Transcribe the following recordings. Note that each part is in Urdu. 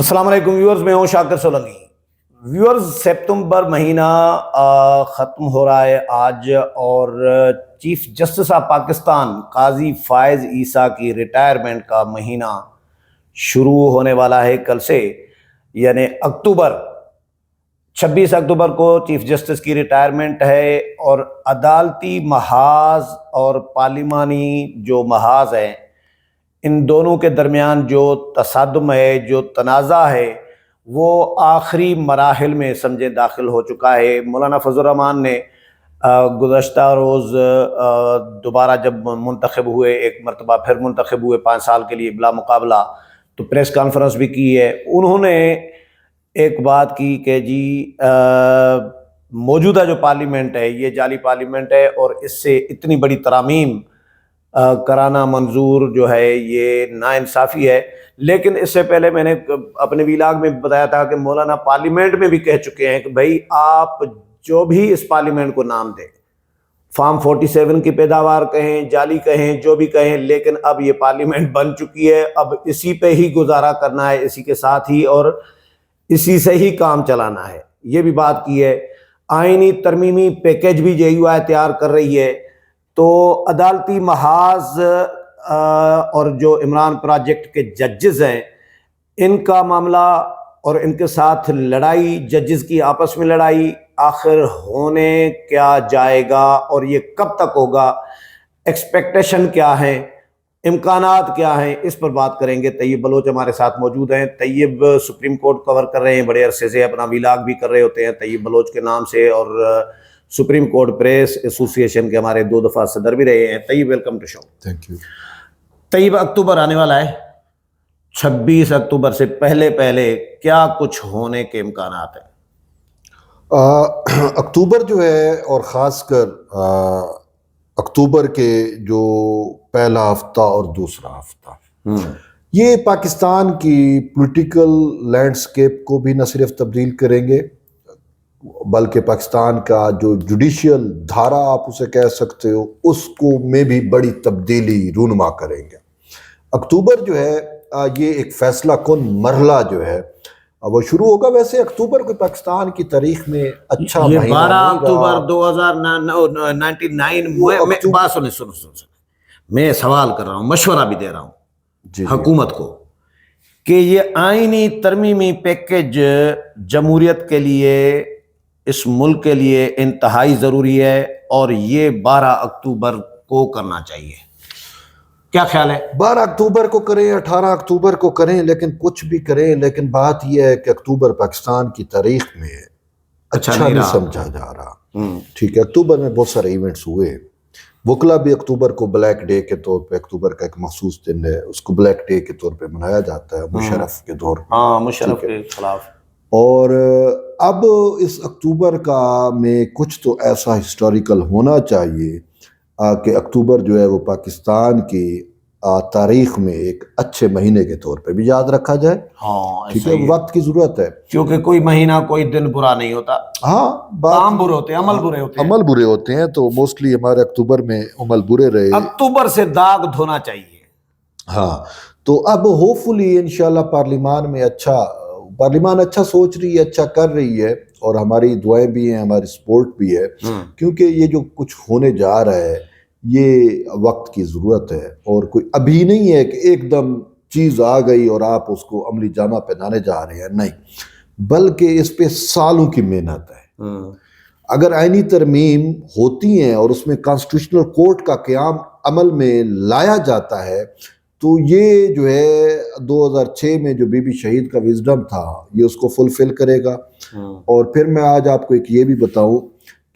السلام علیکم ویورز، میں ہوں شاکر سولنگی۔ ویورز، سپتمبر مہینہ ختم ہو رہا ہے آج، اور چیف جسٹس آف پاکستان قاضی فائز عیسیٰ کی ریٹائرمنٹ کا مہینہ شروع ہونے والا ہے کل سے، یعنی 26 اکتوبر کو چیف جسٹس کی ریٹائرمنٹ ہے، اور عدالتی محاذ اور پارلیمانی جو محاذ ہیں ان دونوں کے درمیان جو تصادم ہے، جو تنازع ہے، وہ آخری مراحل میں سمجھے داخل ہو چکا ہے۔ مولانا فضل الرحمان نے گزشتہ روز دوبارہ جب منتخب ہوئے، ایک مرتبہ پھر منتخب ہوئے 5 سال کے لیے بلا مقابلہ، تو پریس کانفرنس بھی کی ہے۔ انہوں نے ایک بات کی کہ جی موجودہ جو پارلیمنٹ ہے یہ جعلی پارلیمنٹ ہے، اور اس سے اتنی بڑی ترامیم کرانا منظور جو ہے یہ ناانصافی ہے۔ لیکن اس سے پہلے میں نے اپنے ویلاگ میں بتایا تھا کہ مولانا پارلیمنٹ میں بھی کہہ چکے ہیں کہ بھائی آپ جو بھی اس پارلیمنٹ کو نام دیں، فارم 47 کی پیداوار کہیں، جعلی کہیں، جو بھی کہیں، لیکن اب یہ پارلیمنٹ بن چکی ہے، اب اسی پہ ہی گزارا کرنا ہے، اسی کے ساتھ ہی اور اسی سے ہی کام چلانا ہے۔ یہ بھی بات کی ہے۔ آئینی ترمیمی پیکیج بھی JUI تیار کر رہی ہے، تو عدالتی محاذ اور جو عمران پروجیکٹ کے ججز ہیں ان کا معاملہ اور ان کے ساتھ لڑائی، ججز کی آپس میں لڑائی آخر ہونے کیا جائے گا، اور یہ کب تک ہوگا، ایکسپیکٹیشن کیا ہے، امکانات کیا ہیں، اس پر بات کریں گے۔ طیب بلوچ ہمارے ساتھ موجود ہیں۔ طیب سپریم کورٹ کور کر رہے ہیں بڑے عرصے سے، اپنا ویلاگ بھی کر رہے ہوتے ہیں طیب بلوچ کے نام سے، اور سپریم کورٹ پریس ایسوسی ایشن کے ہمارے 2 دفعہ صدر بھی رہے ہیں۔ Tayyab welcome to show. Thank you. Tayyab, اکتوبر آنے والا ہے، 26 اکتوبر سے پہلے کیا کچھ ہونے کے امکانات ہیں؟ اکتوبر جو ہے، اور خاص کر اکتوبر کے جو پہلا ہفتہ اور دوسرا ہفتہ، یہ پاکستان کی پولیٹیکل لینڈسکیپ کو بھی نہ صرف تبدیل کریں گے، بلکہ پاکستان کا جو جوڈیشل دھارا آپ اسے کہہ سکتے ہو، اس کو میں بھی بڑی تبدیلی رونما کریں گے۔ اکتوبر جو ہے یہ ایک فیصلہ کن مرحلہ جو ہے وہ شروع ہوگا۔ ویسے اکتوبر کو پاکستان کی تاریخ میں اچھا یہ مہینہ 12 نہیں اکتوبر رہا۔ 2099 سنو میں سوال کر رہا ہوں، مشورہ بھی دے رہا ہوں حکومت کو کہ یہ آئینی ترمیمی پیکیج جمہوریت کے لیے، اس ملک کے لیے انتہائی ضروری ہے، اور یہ 12 اکتوبر کو کرنا چاہیے۔ کیا خیال ہے؟ 12 اکتوبر کو کریں، 18 اکتوبر کو کریں، لیکن کچھ بھی کریں، لیکن بات یہ ہے کہ اکتوبر پاکستان کی تاریخ میں اچھا نہیں سمجھا جا رہا۔ ٹھیک ہے، اکتوبر میں بہت سارے ایونٹس ہوئے۔ وکلا بھی اکتوبر کو بلیک ڈے کے طور پہ، اکتوبر کا ایک مخصوص دن ہے، اس کو بلیک ڈے کے طور پہ منایا جاتا ہے مشرف کے دور پہ۔ ہاں، مشرف کے خلاف۔ اور اب اس اکتوبر کا میں کچھ تو ایسا ہسٹوریکل ہونا چاہیے کہ اکتوبر جو ہے وہ پاکستان کی تاریخ میں ایک اچھے مہینے کے طور پہ بھی یاد رکھا جائے۔ ہاں، ٹھیک ہے، وقت کی ضرورت ہے، کیونکہ کوئی مہینہ، کوئی دن برا نہیں ہوتا۔ ہاں، کام برے ہوتے ہیں، عمل برے ہوتے ہیں۔ عمل برے ہوتے ہیں، تو موسٹلی ہمارے اکتوبر میں عمل برے رہے۔ اکتوبر سے داغ دھونا چاہیے۔ ہاں، تو اب ہوپ فلی انشاءاللہ پارلیمان اچھا سوچ رہی ہے، اچھا کر رہی ہے، اور ہماری دعائیں بھی ہیں، ہماری سپورٹ بھی ہے، کیونکہ یہ جو کچھ ہونے جا رہا ہے یہ وقت کی ضرورت ہے، اور کوئی ابھی نہیں ہے کہ ایک دم چیز آ گئی اور آپ اس کو عملی جامہ پہنانے جا رہے ہیں، نہیں، بلکہ اس پہ سالوں کی محنت ہے۔ اگر آئینی ترمیم ہوتی ہیں اور اس میں کانسٹیٹیوشنل کورٹ کا قیام عمل میں لایا جاتا ہے، تو یہ جو ہے 2006 میں جو بی بی شہید کا وزڈم تھا یہ اس کو فلفل کرے گا۔ اور پھر میں آج آپ کو ایک یہ بھی بتاؤں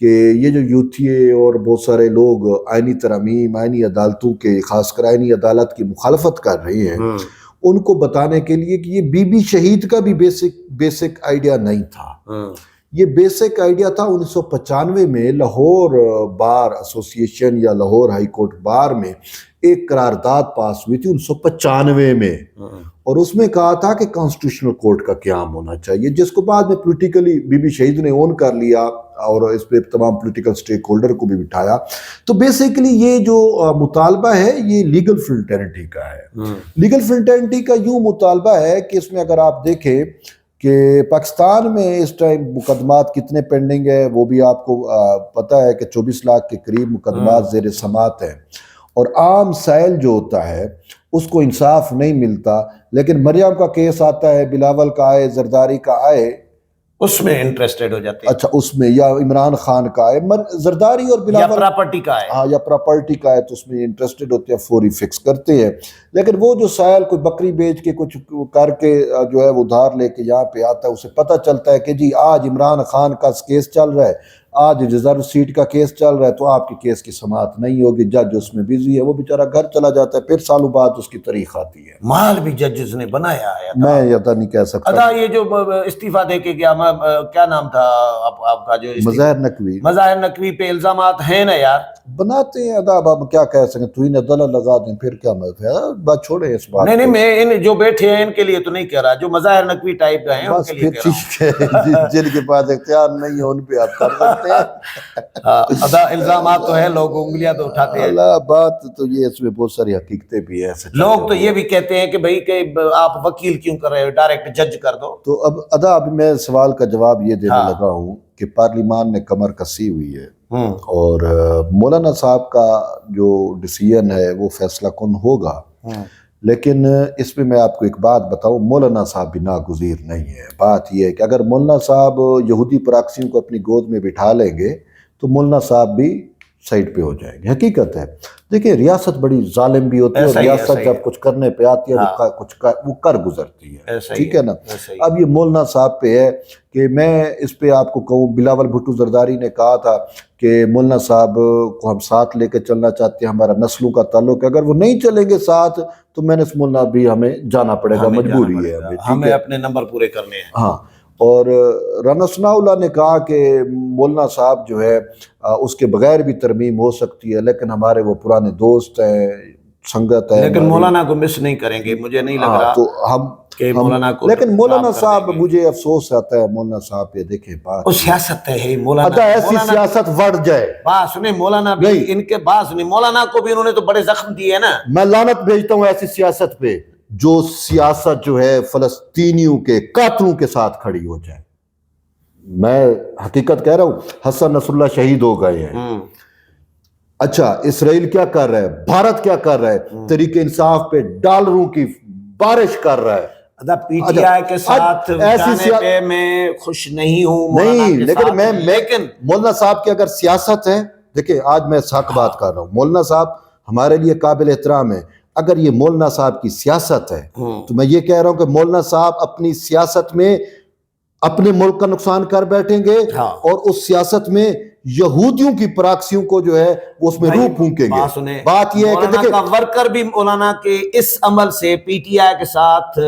کہ یہ جو یوتھیے اور بہت سارے لوگ آئینی ترامیم، آئینی عدالتوں کے، خاص کر آئینی عدالت کی مخالفت کر رہے ہیں، ان کو بتانے کے لیے کہ یہ بی بی شہید کا بھی بیسک آئیڈیا نہیں تھا، یہ بیسک آئیڈیا تھا 1995 میں لاہور بار ایسوسیشن یا لاہور ہائی کورٹ بار میں ایک قرارداد پاس ہوئی تھی 1995 میں، اور اس میں کہا تھا کہ کانسٹیٹیوشنل کورٹ کا قیام ہونا چاہیے، جس کو بعد میں پولیٹیکلی بی بی شہید نے اون کر لیا اور اس پہ تمام پولیٹیکل سٹیک ہولڈر کو بھی بٹھایا۔ تو بیسیکلی یہ جو مطالبہ ہے یہ لیگل فریٹرنٹی کا ہے۔ لیگل فریٹرنٹی کا یوں مطالبہ ہے کہ اس میں اگر آپ دیکھیں کہ پاکستان میں اس ٹائم مقدمات کتنے پینڈنگ ہے، وہ بھی آپ کو پتہ ہے کہ 24 لاکھ کے قریب مقدمات زیر سماعت ہیں، اور عام سائل جو ہوتا ہے اس کو انصاف نہیں ملتا، لیکن مریم کا کیس آتا ہے، بلاول کا آئے، زرداری کا آئے، اس میں انٹرسٹڈ ہو جاتے ہیں، اچھا اس میں، یا عمران خان کا آئے، زرداری اور یا بلاول پراپرٹی کا ہے، ہاں یا پراپرٹی کا ہے، تو اس میں انٹرسٹڈ ہوتے ہیں، فوری فکس کرتے ہیں۔ لیکن وہ جو سائل کوئی بکری بیچ کے کچھ کر کے جو ہے وہ ادھار لے کے یہاں پہ آتا ہے، اسے پتہ چلتا ہے کہ جی آج عمران خان کا کیس چل رہا ہے، آج ریزرو سیٹ کا کیس چل رہا ہے، تو آپ کے کیس کی سماعت نہیں ہوگی، جج اس میں بزی ہے، وہ بیچارہ گھر چلا جاتا ہے، پھر سالوں بعد اس کی تاریخ آتی ہے۔ مال بھی ججز نے بنایا ہے۔ میں یہ نہیں کہہ سکتا۔ ادا یہ جو استعفیٰ دے کے گیا، کیا نام تھا آپ کا جو مظاہر نقوی، مظاہر نقوی پہ الزامات ہیں نا یار، بناتے ہیں ادا، اب کیا کہہ سکیں، تو انہیں دلل لگا دیں پھر کیا مطلب ہے، بات چھوڑیں اس بات۔ نہیں میں ان جو بیٹھے ہیں ان کے لیے تو نہیں کہہ رہا، جو مظاہر نقوی ٹائپ کا ہیں ان بس کے لیے پھر کہہ رہا ٹھیک ہے، جن کے پاس اختیار نہیں ہے ان پہ آپ کر سکتے ہیں۔ ادا الزامات تو ہے، لوگ انگلیاں تو اٹھاتے ہیں۔ اللہ، بات تو یہ اس میں بہت ساری حقیقتیں بھی ہیں۔ لوگ تو یہ بھی کہتے ہیں کہ بھئی کہ آپ وکیل کیوں کر رہے ہو، ڈائریکٹ جج کر دو۔ تو اب ادا ابھی میں سوال کا جواب یہ دینے لگا ہوں کہ پارلیمان نے کمر کسی ہوئی ہے، اور مولانا صاحب کا جو ڈیسیژن ہے وہ فیصلہ کن ہوگا، لیکن اس میں آپ کو ایک بات بتاؤں، مولانا صاحب بھی ناگزیر نہیں ہے۔ بات یہ ہے کہ اگر مولانا صاحب یہودی پراکسیوں کو اپنی گود میں بٹھا لیں گے تو مولانا صاحب بھی سائڈ پہ ہو جائیں گے۔ حقیقت ہے، دیکھیں ریاست بڑی ظالم بھی ہوتی ہے، اور ریاست جب کچھ کرنے پہ آتی ہے وہ کر گزرتی ہے، ٹھیک ہے نا۔ اب یہ مولانا صاحب پہ ہے کہ میں اس پہ آپ کو کہوں، بلاول بھٹو زرداری نے کہا تھا کہ مولانا صاحب کو ہم ساتھ لے کے چلنا چاہتے ہیں، ہمارا نسلوں کا تعلق ہے، اگر وہ نہیں چلیں گے ساتھ تو میں نے اس مولانا بھی ہمیں جانا پڑے گا، مجبوری ہے ہمیں اپنے نمبر پورے کرنے ہیں۔ ہاں، اور رانا ثناء اللہ نے کہا کہ مولانا صاحب جو ہے اس کے بغیر بھی ترمیم ہو سکتی ہے، لیکن ہمارے وہ پرانے دوست ہیں، سنگت ہے، لیکن مولانا کو مس نہیں کریں گے، مجھے نہیں لگ رہا تو ہم کہ مولانا کو، لیکن مولانا صاحب مجھے افسوس آتا ہے، مولانا صاحب پہ دیکھیں بات، وہ سیاست ہے مولانا، ایسی سیاست وڑ جائے، بات سنیں مولانا بھی، ان کے بات سنیں، مولانا کو بھی انہوں نے تو بڑے زخم دیے ہیں نا۔ میں لعنت بھیجتا ہوں ایسی سیاست پہ جو سیاست جو ہے فلسطینیوں کے قاتلوں کے ساتھ کھڑی ہو جائے۔ میں حقیقت کہہ رہا ہوں، حسن نصر اللہ شہید ہو گئے ہیں، اچھا اسرائیل کیا کر رہا ہے، بھارت کیا کر رہا ہے، تحریک انصاف پہ ڈالروں کی بارش کر رہا ہے۔ پی ٹی آئی کے ساتھ جانے پہ میں خوش نہیں ہوں، نہیں، لیکن مولانا صاحب کی اگر سیاست ہے، دیکھیں آج میں حق بات کر رہا ہوں، مولانا صاحب ہمارے لیے قابل احترام ہے، اگر یہ مولانا صاحب کی سیاست ہے تو میں یہ کہہ رہا ہوں کہ مولانا صاحب اپنی سیاست میں اپنے ملک کا نقصان کر بیٹھیں گے، اور اس سیاست میں یہودیوں کی پراکسیوں کو جو ہے وہ اس میں روح پھونکیں گے۔ بات یہ ہے کہ مولانا کا ورکر بھی مولانا کے اس عمل سے پی ٹی آئی کے ساتھ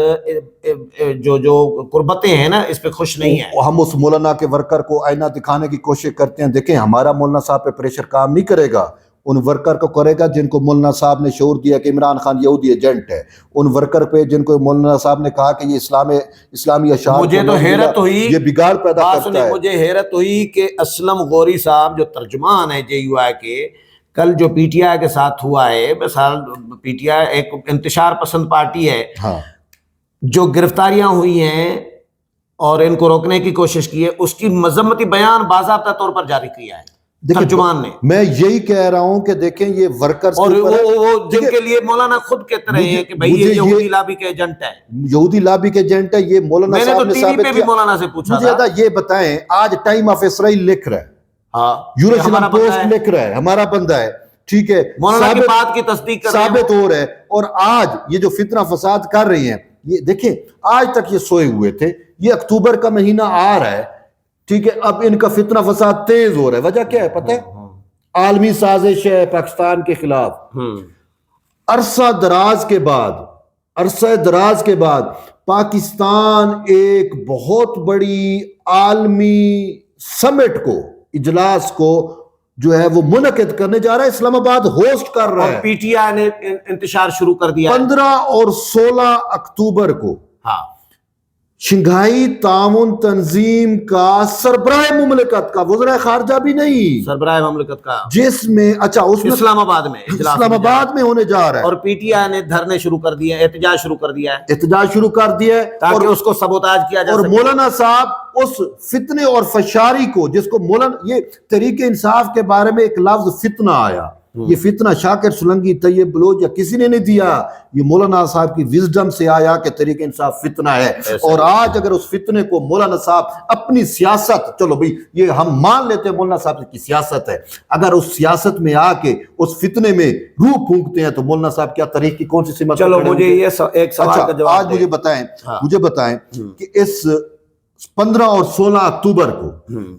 جو قربتیں ہیں نا، اس پہ خوش نہیں ہیں۔ ہم اس مولانا کے ورکر کو آئینہ دکھانے کی کوشش کرتے ہیں، دیکھیں ہمارا مولانا صاحب پہ پریشر کام نہیں کرے گا، ان ورکر کو کرے گا جن کو مولانا صاحب نے شعور دیا کہ عمران خان یہودی ایجنٹ ہے، ان ورکر پہ جن کو مولانا صاحب نے کہا کہ یہ اسلامی اشعار، مجھے تو حیرت ہوئی، یہ بگاڑ پیدا کرتا ہے۔ مجھے حیرت ہوئی کہ اسلم غوری صاحب جو ترجمان ہے جے یو آئی کے، کل جو پی ٹی آئی کے ساتھ ہوا ہے، مثال پی ٹی آئی ایک انتشار پسند پارٹی ہے، جو گرفتاریاں ہوئی ہیں اور ان کو روکنے کی کوشش کی ہے، اس کی مذمتی بیان باضابطہ طور پر جاری کیا ہے ترجمان نے۔ میں یہی کہہ رہا ہوں کہ دیکھیں یہ ورکرز، اور وہ جن کے لیے مولانا خود کہتے رہے ہیں کہ بھئی یہ یہودی لابی کے ایجنٹ ہے، یہودی لابی کے ایجنٹ ہے، یہ مولانا صاحب نے میں نے تو ٹی وی پہ بھی مولانا سے پوچھا تھا۔ مجھے یہ بتائیں، آج ٹائم آف اسرائیل لکھ رہا ہے، یوروشلم پوسٹ لکھ رہا ہے، ہمارا بندہ ہے، ٹھیک ہے، مولانا کی بات کی تصدیق کر رہے ہیں، ثابت ہو رہا ہے، اور آج یہ جو فتنہ فساد کر رہی ہیں، یہ دیکھیں آج تک یہ سوئے ہوئے تھے، یہ اکتوبر کا مہینہ آ رہا ہے، ٹھیک ہے، اب ان کا فتنہ فساد تیز ہو رہا ہے، وجہ کیا ہے پتہ ہے؟ عالمی سازش ہے پاکستان کے خلاف، عرصہ دراز کے بعد عرصہ دراز کے بعد پاکستان ایک بہت بڑی عالمی سمٹ کو، اجلاس کو جو ہے وہ منعقد کرنے جا رہا ہے، اسلام آباد ہوسٹ کر رہا ہے، پی ٹی آئی نے انتشار شروع کر دیا 15 اور 16 اکتوبر کو ہاں شنگھائی تعاون تنظیم کا سربراہ مملکت کا، وزراء خارجہ بھی نہیں، سربراہ مملکت کا، جس میں اچھا اس میں اسلام آباد میں اجلاس اسلام آباد میں ہونے جا رہا ہے، اور پی ٹی آئی نے دھرنے شروع کر دیے، احتجاج شروع کر دیا ہے احتجاج شروع کر دیا ہے، تاکہ اس کو سبوتاج کیا جا اور سکے۔ مولانا صاحب اس فتنے اور فشاری کو، جس کو مولانا، یہ تحریک انصاف کے بارے میں ایک لفظ فتنہ آیا، یہ فتنہ شاکر سلنگی، طیب بلوچ یا کسی نے نہیں دیا، یہ مولانا صاحب کی وزڈم سے آیا کہ تحریک انصاف فتنہ ہے۔ اور آج اگر اس فتنے کو مولانا صاحب اپنی سیاست، چلو بھئی یہ ہم مان لیتے ہیں مولانا صاحب کی سیاست ہے، اگر اس سیاست میں آ کے اس فتنے میں روح پھونکتے ہیں تو مولانا صاحب کیا تاریخ کی کون سی سمت؟ چلو مجھے یہ ایک سوال کا جواب آج مجھے بتائیں کہ اس 15 اور 16 اکتوبر کو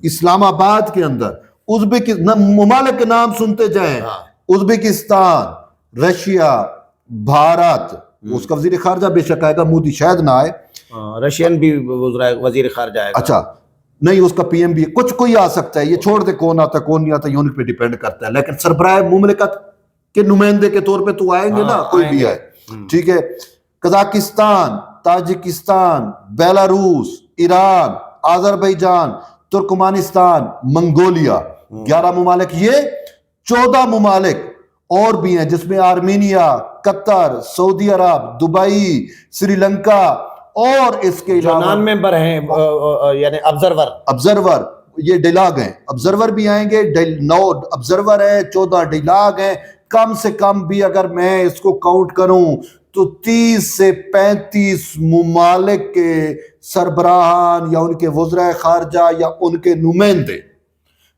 اسلام آباد کے اندر ممالک کے نام سنتے جائیں، ازبکستان، رشیا، بھارت، اس کا وزیر خارجہ بے شک آئے گا، مودی شاید نہ آئے، رشین بھی وزیر خارجہ آئے گا، اچھا نہیں اس کا پی ایم بھی کچھ کوئی آ سکتا ہے، یہ چھوڑ دے کون آتا کون نہیں آتا، یونٹ پہ ڈیپینڈ کرتا ہے، لیکن سربراہ مملکت کے نمائندے کے طور پہ تو آئیں گے نا، کوئی بھی آئے، ٹھیک ہے۔ Kazakhstan, Tajikistan, Belarus, Iran, Azerbaijan, Turkmenistan, Mongolia, 11 ممالک، یہ 14 ممالک اور بھی ہیں جس میں آرمینیا، قطر، سعودی عرب، دبئی، سری لنکا، اور اس کے جو نان ممبر ہیں یعنی ابزرور، یہ ڈیلاگ ہیں، ابزرور بھی آئیں گے، 9 ابزرور ہیں، 14 ڈیلاگ ہیں، کم سے کم بھی اگر میں اس کو کاؤنٹ کروں تو 30 سے 35 ممالک کے سربراہان یا ان کے وزراء خارجہ یا ان کے نمائندے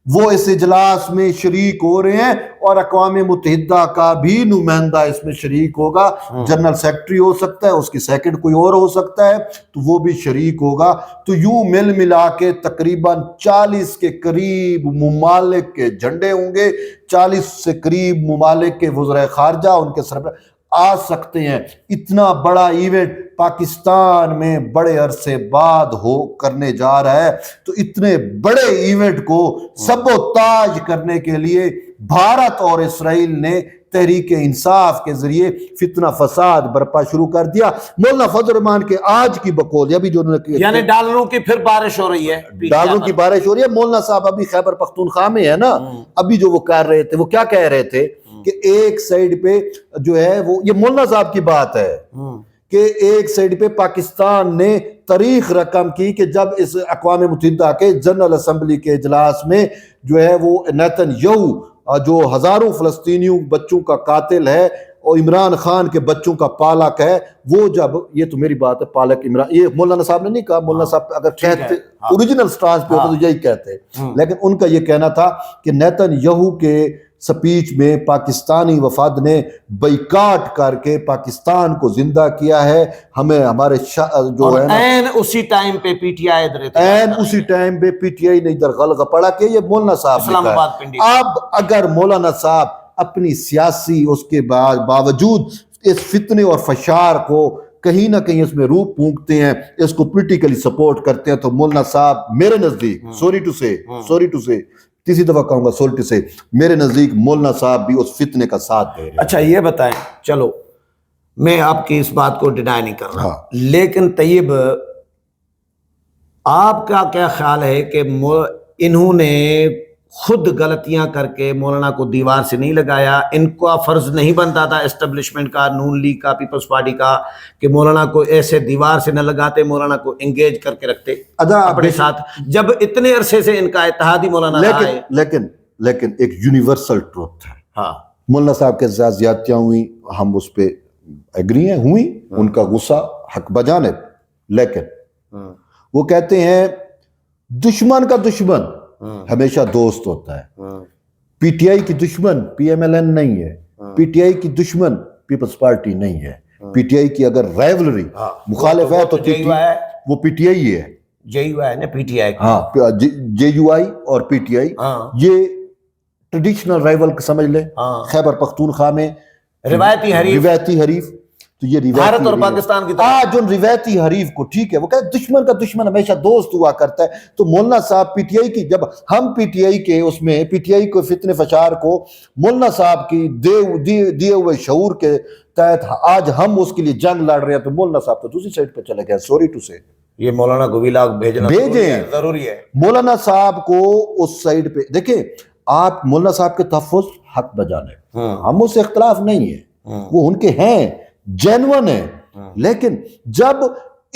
وہ اس اجلاس میں شریک ہو رہے ہیں، اور اقوام متحدہ کا بھی نمائندہ اس میں شریک ہوگا، جنرل سیکرٹری ہو سکتا ہے، اس کی سیکنڈ کوئی اور ہو سکتا ہے، تو وہ بھی شریک ہوگا۔ تو یوں مل ملا کے تقریباً 40 کے قریب ممالک کے جھنڈے ہوں گے، 40 سے قریب ممالک کے وزراء خارجہ ان کے سربراہ آ سکتے ہیں۔ اتنا بڑا ایونٹ پاکستان میں بڑے عرصے بعد کرنے جا رہا ہے، تو اتنے بڑے ایونٹ کو سبوتاج کرنے کے لیے بھارت اور اسرائیل نے تحریک انصاف کے ذریعے فتنہ فساد برپا شروع کر دیا۔ مولانا فضل الرحمان کے آج کی بقول، ابھی جو یعنی ڈالروں کی پھر بارش ہو رہی ہے، ڈالروں کی بارش ہو رہی ہے، مولانا صاحب ابھی خیبر پختونخوا میں ہے نا، ابھی جو وہ کر رہے تھے، وہ کیا کہہ رہے تھے کہ ایک سائیڈ پہ جو ہے وہ، یہ مولانا صاحب کی بات ہے کہ ایک سائیڈ پہ پاکستان نے تاریخ رقم کی کہ جب اس اقوام متحدہ کے جنرل اسمبلی کے اجلاس میں جو ہے وہ نیتن یہو جو ہزاروں فلسطینیوں بچوں کا قاتل ہے اور عمران خان کے بچوں کا پالک ہے، وہ جب، یہ تو میری بات ہے، پالک عمران، یہ مولانا صاحب نے نہیں کہا، مولانا صاحب اگر کہتے اوریجنل سٹانس پہ ہوتا تو یہی کہتے، لیکن ان کا یہ کہنا تھا کہ نیتن یہو کے سپیچ میں پاکستانی وفد نے بائیکاٹ کر کے پاکستان کو زندہ کیا ہے، ہمیں ہمارے جو ہے این اسی ٹائم پہ پی ٹی آئی اسی ٹائم پہ پی ٹی آئی نے ادھر غلغہ پڑا کہ یہ مولانا صاحب اسلام نے آباد کہا۔ پنڈی۔ اب اگر مولانا صاحب اپنی سیاسی اس کے باوجود اس فتنے اور فشار کو کہیں نہ کہیں اس میں روح پھونکتے ہیں، اس کو پولیٹیکلی سپورٹ کرتے ہیں، تو مولانا صاحب میرے نزدیک، سوری ٹو سے تیسری دفعہ کہوں گا سولٹی سے، میرے نزدیک مولانا صاحب بھی اس فتنے کا ساتھ دے رہے ہیں۔ اچھا یہ بتائیں، چلو میں آپ کی اس بات کو ڈینائی نہیں کر رہا، لیکن طیب آپ کا کیا خیال ہے کہ انہوں نے خود غلطیاں کر کے مولانا کو دیوار سے نہیں لگایا؟ ان کا فرض نہیں بنتا تھا اسٹیبلشمنٹ کا، نون لیگ کا، پیپلز پارٹی کا، کہ مولانا کو ایسے دیوار سے نہ لگاتے، مولانا کو انگیج کر کے رکھتے اپنے ساتھ، جب اتنے عرصے سے ان کا اتحادی مولانا رہا ہے؟ لیکن ایک یونیورسل ٹروتھ ہے، ہاں مولانا صاحب کے ساتھ زیادتیاں ہوئیں، ہم اس پہ ایگری ہیں، ہوئیں، ان کا غصہ حق بجانب، لیکن وہ کہتے ہیں دشمن کا دشمن ہمیشہ دوست ہوتا ہے، پی ٹی آئی کی دشمن پی ایم ایل این نہیں ہے، پی ٹی آئی کی دشمن پیپلز پارٹی نہیں ہے، پی ٹی آئی کی اگر رائیولری مخالف ہے تو وہ پی ٹی آئی ہے، جے یو آئی نے پی ٹی آئی، ہاں جے یو آئی اور پی ٹی آئی، یہ ٹریڈیشنل رائیول سمجھ لیں، خیبر پختونخوا میں روایتی حریف، تو یہ بھارت اور پاکستان کی طرح آج ان روایتی حریف کو ٹھیک ہے وہ کہتے دشمن کا دشمن ہمیشہ دوست ہوا کرتا ہے. تو مولانا صاحب پی ٹی آئی کی جب ہم پی ٹی آئی کے اس میں پی ٹی آئی کو فتنے فشار کو مولانا صاحب کی دیے ہوئے شعور کے تحت آج ہم اس کے لیے جنگ لڑ رہے ہیں تو مولانا صاحب تو دوسری سائڈ پہ چلے گئے. سوری ٹو سے یہ مولانا کو بھی لاگ بھیجیں ضروری ہے. مولانا صاحب کو اس سائڈ پہ دیکھیں آپ مولانا صاحب کے تحفظ حق بجانے ہم اس سے اختلاف نہیں ہے وہ ان کے ہیں جینون ہے لیکن جب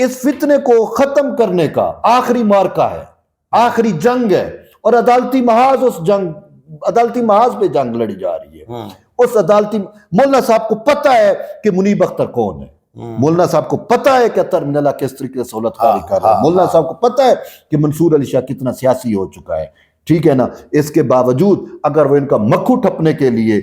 اس فتنے کو ختم کرنے کا آخری مارکا ہے آخری جنگ ہے اور عدالتی محاذ پہ جنگ لڑی جا رہی ہے اس عدالتی مولانا صاحب کو پتہ ہے کہ منیب اختر کون ہے مولانا صاحب کو پتہ ہے کہ اطہر من اللہ کس طریقے سے سہولت کاری کر رہا ہے مولانا صاحب کو پتہ ہے کہ منصور علی شاہ کتنا سیاسی ہو چکا ہے ٹھیک ہے نا. اس کے باوجود اگر وہ ان کا مکھو ٹھپنے کے لیے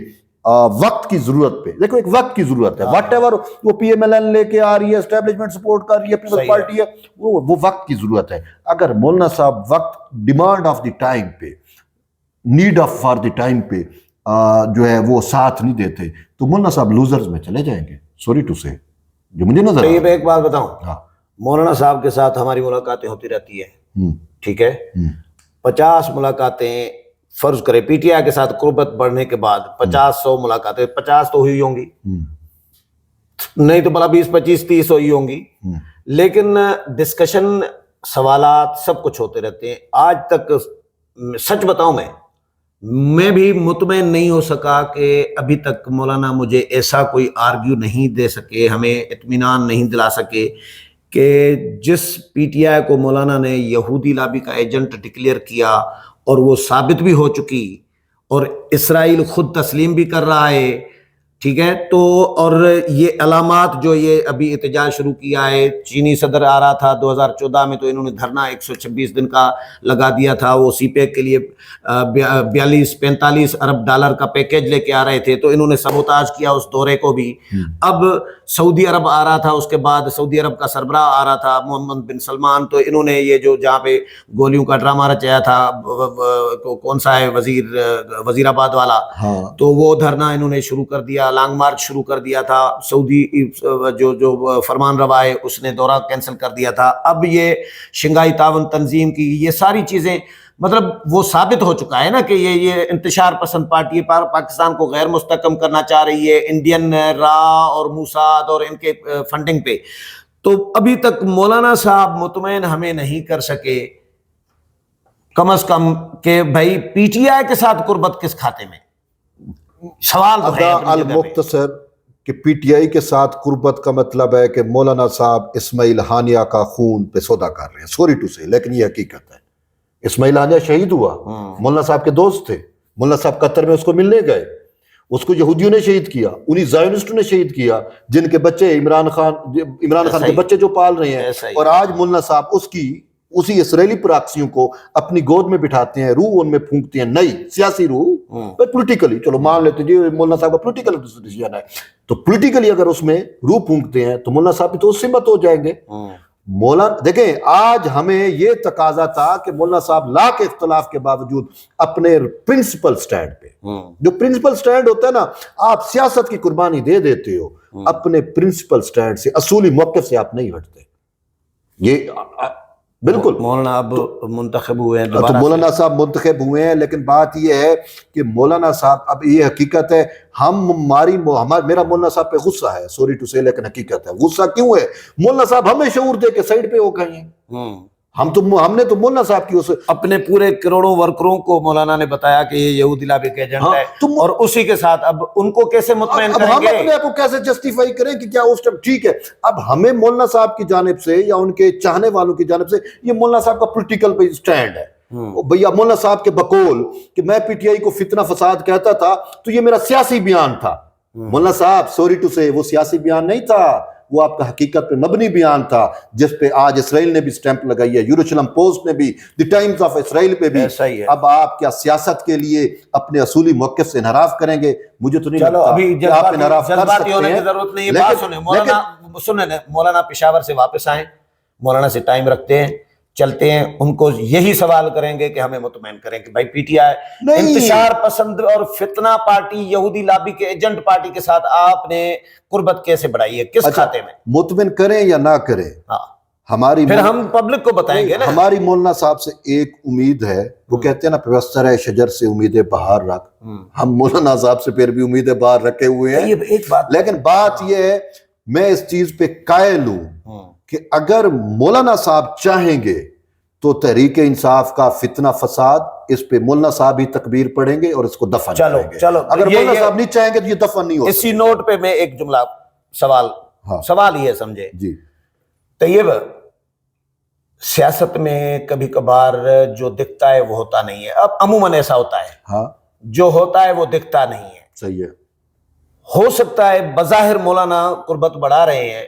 وقت کی ضرورت پہ دیکھو ایک وقت کی ضرورت ہے واٹ ایور وہ پی ایم ایل این لے کے آ رہی ہے اسٹیبلشمنٹ سپورٹ کر رہی ہے پیپلز پارٹی ہے وہ وقت کی ضرورت ہے. اگر مولانا صاحب وقت ڈیمانڈ آف دی ٹائم پہ need of for the time پہ جو ہے وہ ساتھ نہیں دیتے تو مولانا صاحب لوزرز میں چلے جائیں گے. سوری ٹو سے جو مجھے نظر یہ ایک بات بتاؤں مولانا صاحب کے ساتھ ہماری ملاقاتیں ہوتی رہتی ہے ٹھیک ہے 50 ملاقاتیں فرض کرے پی ٹی آئی کے ساتھ قربت بڑھنے کے بعد 50-100 ملاقاتیں 50 تو ہوئی ہوں گی نہیں تو بلا 20-25-30 ہوئی ہوں گی لیکن ڈسکشن سوالات سب کچھ ہوتے رہتے ہیں. آج تک سچ بتاؤں میں بھی مطمئن نہیں ہو سکا کہ ابھی تک مولانا مجھے ایسا کوئی آرگیو نہیں دے سکے ہمیں اطمینان نہیں دلا سکے کہ جس پی ٹی آئی کو مولانا نے یہودی لابی کا ایجنٹ ڈکلیئر کیا اور وہ ثابت بھی ہو چکی اور اسرائیل خود تسلیم بھی کر رہا ہے ٹھیک ہے. تو اور یہ علامات جو یہ ابھی احتجاج شروع کیا ہے چینی صدر آ رہا تھا 2014 میں تو انہوں نے دھرنا 126 دن کا لگا دیا تھا وہ سی پیک کے لیے 42-45 ارب ڈالر کا پیکیج لے کے آ رہے تھے تو انہوں نے سبوتاج کیا اس دورے کو بھی. اب سعودی عرب آ رہا تھا اس کے بعد سعودی عرب کا سربراہ آ رہا تھا محمد بن سلمان تو انہوں نے یہ جو جہاں پہ گولیوں کا ڈرامہ رچایا تھا کون سا ہے وزیر آباد والا تو وہ دھرنا انہوں نے شروع کر دیا لانگ مارچ شروع کر دیا تھا. سعودی جو فرمان روا ہے اس نے دورہ کینسل کر دیا تھا. اب یہ شنگھائی تعاون تنظیم کی یہ ساری چیزیں مطلب وہ ثابت ہو چکا ہے نا کہ یہ انتشار پسند پارٹی ہے پاکستان کو غیر مستحکم کرنا چاہ رہی ہے انڈین را اور موساد اور ان کے فنڈنگ پہ. تو ابھی تک مولانا صاحب مطمئن ہمیں نہیں کر سکے کم از کم کہ بھائی پی ٹی آئی کے ساتھ قربت کس کھاتے میں. سوال تو ہے المختصر کہ پی ٹی آئی کے ساتھ قربت کا مطلب ہے کہ مولانا صاحب اسماعیل ہانیہ کا خون پہ سودا کر رہے ہیں. سوری ٹو سے لیکن یہ حقیقت ہے. اسماعیل ہانیہ شہید ہوا مولانا صاحب کے دوست تھے مولانا صاحب قطر میں اس کو ملنے گئے اس کو یہودیوں نے شہید کیا انہی زائونسٹوں نے شہید کیا جن کے بچے عمران خان کے بچے جو پال رہے ہیں اور آج مولانا صاحب اسی اسرائیلی پراکسیوں کو اپنی گود میں بٹھاتے ہیں روح ان میں پھونکتے ہیں نئی سیاسی روح پولیٹیکلی چلو مان لیتے جی مولانا صاحب کا پولیٹیکل ڈیسیژن ہے تو پولیٹیکلی اگر اس میں روح پھونکتے ہیں تو مولانا صاحب بھی تو اس سے مت ہو جائیں گے. مولانا دیکھیں آج ہمیں یہ تقاضا تھا کہ مولانا صاحب لاکھ اختلاف کے باوجود اپنے پرنسپل سٹینڈ پہ جو پرنسپل سٹینڈ ہوتا ہے نا آپ سیاست کی قربانی دے دیتے ہو اپنے پرنسپل سٹینڈ سے اصولی موقف سے آپ نہیں ہٹتے. یہ بالکل مولانا اب منتخب ہوئے ہیں تو مولانا صاحب منتخب ہوئے ہیں لیکن بات یہ ہے کہ مولانا صاحب اب یہ حقیقت ہے میرا مولانا صاحب پہ غصہ ہے سوری ٹو سے لیکن حقیقت ہے. غصہ کیوں ہے مولانا صاحب ہمیں شعور دے کے سائڈ پہ ہو گئے ہیں ہم نے تو مولانا صاحب کی اپنے پورے کروڑوں ورکروں کو مولانا نے بتایا کہ یہ یہودی لابی کا ایجنٹ ہے اور اسی کے ساتھ اب ان کو کیسے مطمئن کریں گے ہم اپنے آپ کو کیسے جسٹیفائی کریں کہ کیا اس ٹائم ٹھیک ہے. اب ہمیں مولانا صاحب کی جانب سے یا ان کے چاہنے والوں کی جانب سے یہ مولانا صاحب کا پولیٹیکل سٹینڈ ہے بھیا مولانا صاحب کے بقول کہ میں پی ٹی آئی کو فتنہ فساد کہتا تھا تو یہ میرا سیاسی بیان تھا. مولانا صاحب سوری ٹو سے وہ سیاسی بیان نہیں تھا وہ آپ کا حقیقت پہ مبنی بیان تھا جس پہ آج اسرائیل نے بھی سٹیمپ لگائی ہے یروشلم پوسٹ نے بھی دی ٹائمز آف اسرائیل پہ بھی. اب آپ کیا سیاست کے لیے اپنے اصولی موقف سے انحراف کریں گے مجھے تو نہیں لگتا ابھی آپ انحراف کر سکتے ہیں. ضرورت نہیں ہے بات سنیں مولانا پشاور سے واپس آئیں مولانا سے ٹائم رکھتے ہیں چلتے ہیں ان کو یہی سوال کریں گے کہ ہمیں مطمئن کریں کہ بھائی پی ٹی آئی نہیں، انتشار پسند اور فتنہ پارٹی، یہودی لابی کے ایجنٹ پارٹی کے ساتھ آپ نے قربت کیسے بڑھائی ہے، کس اچھا، کھاتے میں؟ مطمئن کریں یا نہ کریں، ہاں ہماری پھر ہم پبلک کو بتائیں گے نا. ہماری مولانا صاحب سے ایک امید ہے، وہ کہتے ہیں نا پیوستر شجر سے امیدیں بہار رکھ، ہم مولانا صاحب سے پھر بھی امیدیں بہار رکھے ہوئے ہیں. طیب ایک بات، لیکن بات یہ ہے، میں اس چیز پہ قائل ہوں کہ اگر مولانا صاحب چاہیں گے تو تحریک انصاف کا فتنہ فساد اس پہ مولانا صاحب ہی تکبیر پڑھیں گے اور اس کو دفن کریں گے. اگر مولانا صاحب نہیں چاہیں گے تو یہ دفن نہیں ہو سکتا. اسی نوٹ پہ میں ایک جملہ سوال یہ سمجھے جی. طیب، سیاست میں کبھی کبھار جو دکھتا ہے وہ ہوتا نہیں ہے، اب عموماً ایسا ہوتا ہے، ہاں جو ہوتا ہے وہ دکھتا نہیں ہے. صحیح ہے. ہو سکتا ہے بظاہر مولانا قربت بڑھا رہے ہیں،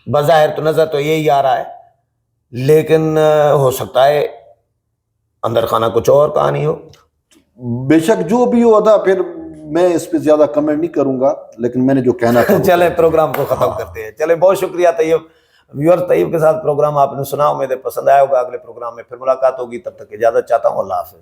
بظاہر تو نظر تو یہی آ رہا ہے، لیکن ہو سکتا ہے اندر خانہ کچھ اور کہانی ہو. بے شک جو بھی ہو تھا، پھر میں اس پہ زیادہ کمنٹ نہیں کروں گا، لیکن میں نے جو کہنا تھا چلے پروگرام کو ختم کرتے ہیں. چلے بہت شکریہ طیب. ویور طیب کے ساتھ پروگرام آپ نے سنا، امید ہے پسند آیا ہوگا. اگلے پروگرام میں پھر ملاقات ہوگی، تب تک اجازت چاہتا ہوں. اللہ حافظ.